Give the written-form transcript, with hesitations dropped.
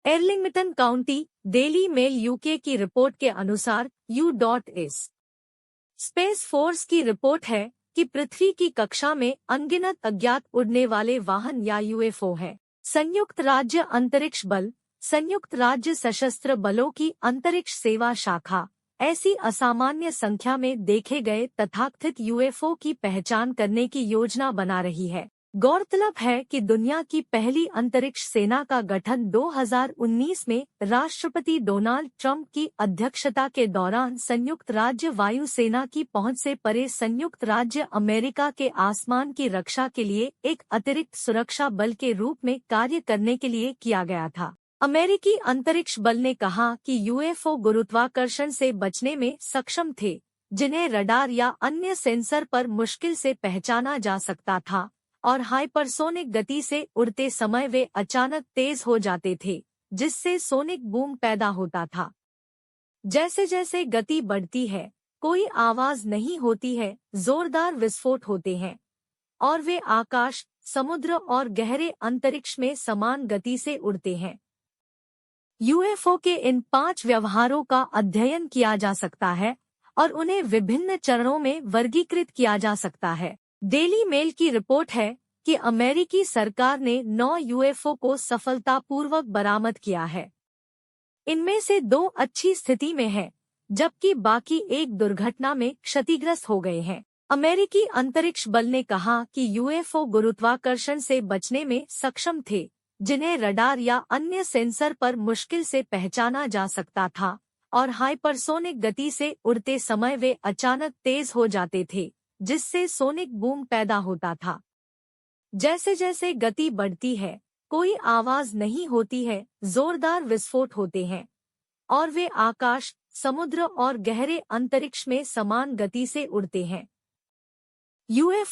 एर्लिंगटन county, daily mail UK की report के अनुसार U.S. स्पेस फोर्स की रिपोर्ट है कि पृथ्वी की कक्षा में अनगिनत अज्ञात उड़ने वाले वाहन या UFO हैं। संयुक्त राज्य अंतरिक्ष बल, संयुक्त राज्य सशस्त्र बलों की अंतरिक्ष सेवा शाखा ऐसी असामान्य संख्या में देखे गए तथाकथित UFO की पहचान करने की योजना बना रही है। गौरतलब है कि दुनिया की पहली अंतरिक्ष सेना का गठन 2019 में राष्ट्रपति डोनाल्ड ट्रंप की अध्यक्षता के दौरान संयुक्त राज्य वायु सेना की पहुंच से परे संयुक्त राज्य अमेरिका के आसमान की रक्षा के लिए एक अतिरिक्त सुरक्षा बल के रूप में कार्य करने के लिए किया गया था। अमेरिकी अंतरिक्ष बल ने कहा कि UFO गुरुत्वाकर्षण से बचने में सक्षम थे, जिन्हें रडार या अन्य सेंसर पर मुश्किल से पहचाना जा सकता था, और हाइपरसोनिक गति से उड़ते समय वे अचानक तेज हो जाते थे, जिससे सोनिक बूम पैदा होता था। जैसे जैसे गति बढ़ती है, कोई आवाज नहीं होती है, जोरदार विस्फोट होते हैं, और वे आकाश, समुद्र और गहरे अंतरिक्ष में समान गति से उड़ते हैं। UFO के इन 5 व्यवहारों का अध्ययन किया जा सकता है और उन्हें विभिन्न चरणों में वर्गीकृत किया जा सकता है। डेली मेल की रिपोर्ट है कि अमेरिकी सरकार ने 9 UFO को सफलतापूर्वक बरामद किया है। इनमें से 2 अच्छी स्थिति में हैं, जबकि बाकी एक दुर्घटना में क्षतिग्रस्त हो गए हैं। अमेरिकी अंतरिक्ष बल ने कहा कि UFO गुरुत्वाकर्षण से बचने में सक्षम थे, जिन्हें रडार या अन्य सेंसर पर मुश्किल से पहचाना जा सकता था, और हाइपरसोनिक गति से उड़ते समय वे अचानक तेज हो जाते थे, जिससे सोनिक बूम पैदा होता था। जैसे जैसे गति बढ़ती है, कोई आवाज नहीं होती है, जोरदार विस्फोट होते हैं, और वे आकाश, समुद्र और गहरे अंतरिक्ष में समान गति से उड़ते हैं। UFO